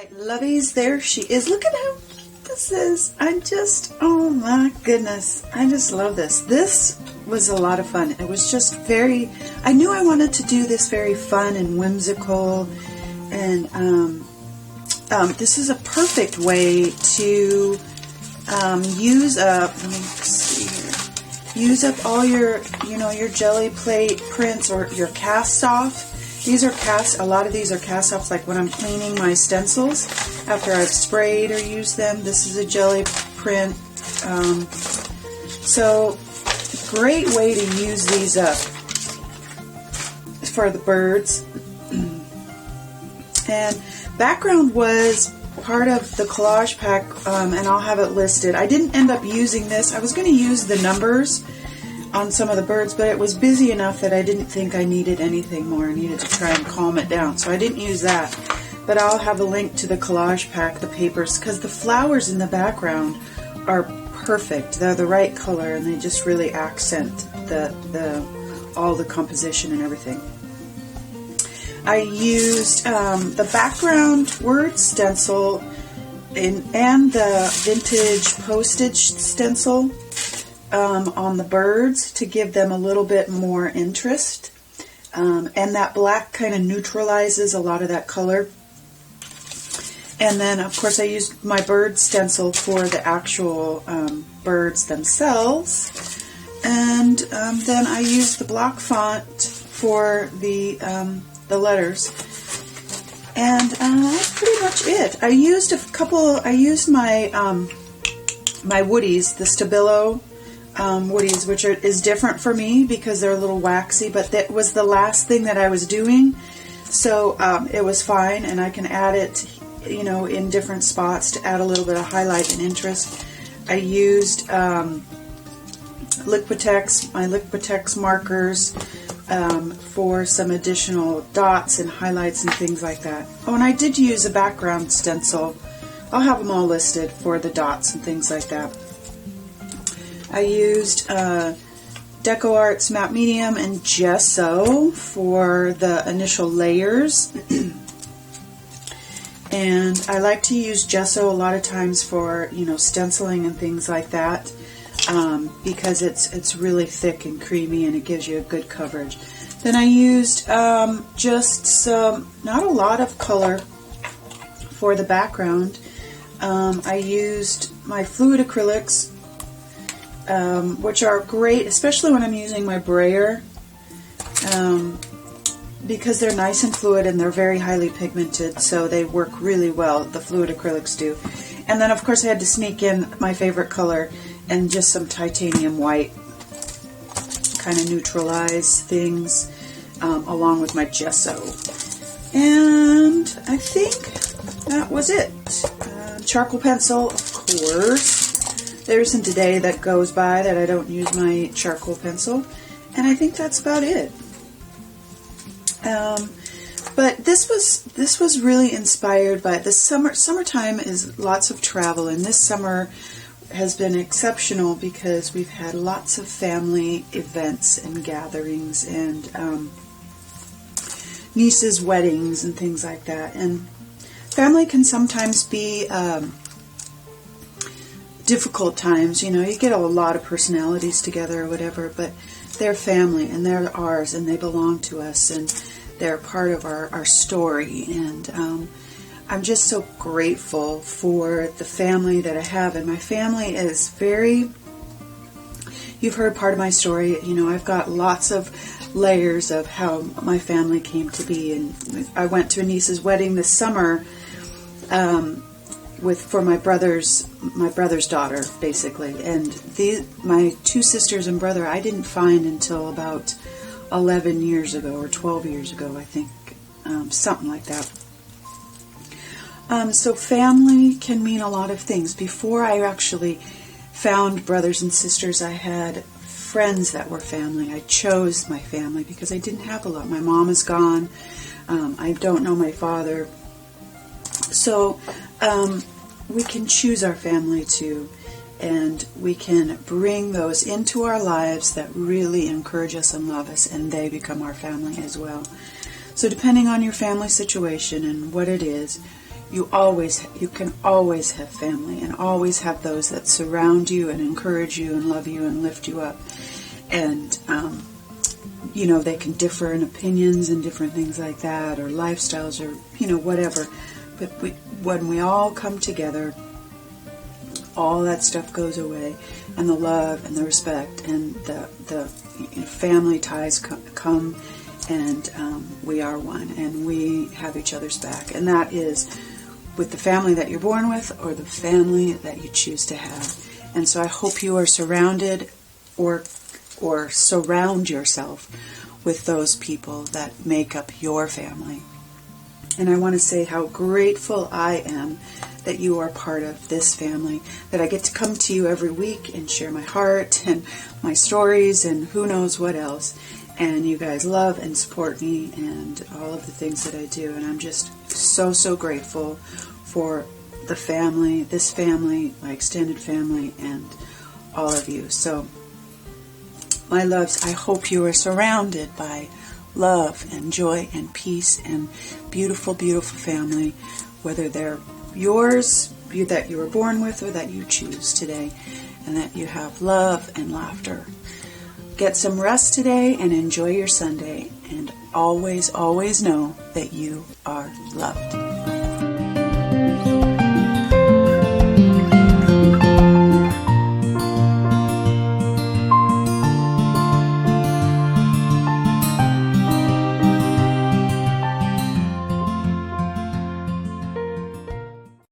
Alright, lovies, there she is. Look at how this is. Oh my goodness. I just love this. This was a lot of fun. It was just I knew I wanted to do this very fun and whimsical. And this is a perfect way to use up, let me see here, use up all your, your jelly plate prints or your cast off. These are a lot of these are cast offs, like when I'm cleaning my stencils after I've sprayed or used them. This is a jelly print. So, great way to use these up for the birds. And background was part of the collage pack, and I'll have it listed. I didn't end up using this. I was going to use the numbers on some of the birds, but it was busy enough that I didn't think I needed anything more. I needed to try and calm it down, so I didn't use that. But I'll have a link to the collage pack, the papers, because the flowers in the background are perfect. They're the right color, and they just really accent all the composition and everything. I used the background word stencil and the vintage postage stencil on the birds to give them a little bit more interest. And that black kind of neutralizes a lot of that color. And then, of course, I used my bird stencil for the actual birds themselves. And then I used the block font for the letters. And that's pretty much it. I used my my woodies, the Stabilo woodies, which is different for me because they're a little waxy, but that was the last thing that I was doing. So it was fine, and I can add it, in different spots to add a little bit of highlight and interest. I used my Liquitex markers for some additional dots and highlights and things like that. Oh, and I did use a background stencil. I'll have them all listed for the dots and things like that. I used Deco Arts Matte Medium and gesso for the initial layers. And I like to use gesso a lot of times for, stenciling and things like that. Because it's really thick and creamy and it gives you a good coverage. Then I used just some, not a lot of color for the background. I used my fluid acrylics, which are great, especially when I'm using my brayer, because they're nice and fluid and they're very highly pigmented, so they work really well, the fluid acrylics do. And then, of course, I had to sneak in my favorite color and just some titanium white, kind of neutralize things, along with my gesso. And I think that was it. Charcoal pencil, of course. There isn't a day that goes by that I don't use my charcoal pencil. And I think that's about it. But this was really inspired by the summertime is lots of travel, and this summer has been exceptional because we've had lots of family events and gatherings and nieces' weddings and things like that. And family can sometimes be difficult times. You get a lot of personalities together or whatever, but they're family and they're ours and they belong to us and they're part of our story. And I'm just so grateful for the family that I have, and my family is you've heard part of my story, I've got lots of layers of how my family came to be, and I went to a niece's wedding this summer for my brother's daughter, basically, and my two sisters and brother I didn't find until about 11 years ago, or 12 years ago, I think, something like that. So family can mean a lot of things. Before I actually found brothers and sisters, I had friends that were family. I chose my family because I didn't have a lot. My mom is gone. I don't know my father. So we can choose our family too. And we can bring those into our lives that really encourage us and love us, and they become our family as well. So depending on your family situation and what it is, you can always have family, and always have those that surround you and encourage you and love you and lift you up. And, they can differ in opinions and different things like that, or lifestyles, or, whatever. But when we all come together, all that stuff goes away, and the love and the respect and the family ties come, and we are one, and we have each other's back. And that is with the family that you're born with, or the family that you choose to have. And so I hope you are surrounded, or surround yourself with those people that make up your family. And I want to say how grateful I am that you are part of this family, that I get to come to you every week and share my heart and my stories and who knows what else. And you guys love and support me and all of the things that I do. And I'm just so, so grateful for the family, this family, my extended family, and all of you. So, my loves, I hope you are surrounded by love and joy and peace and beautiful, beautiful family, whether they're yours, that you were born with, or that you choose today, and that you have love and laughter. Get some rest today and enjoy your Sunday, and always, always know that you are loved.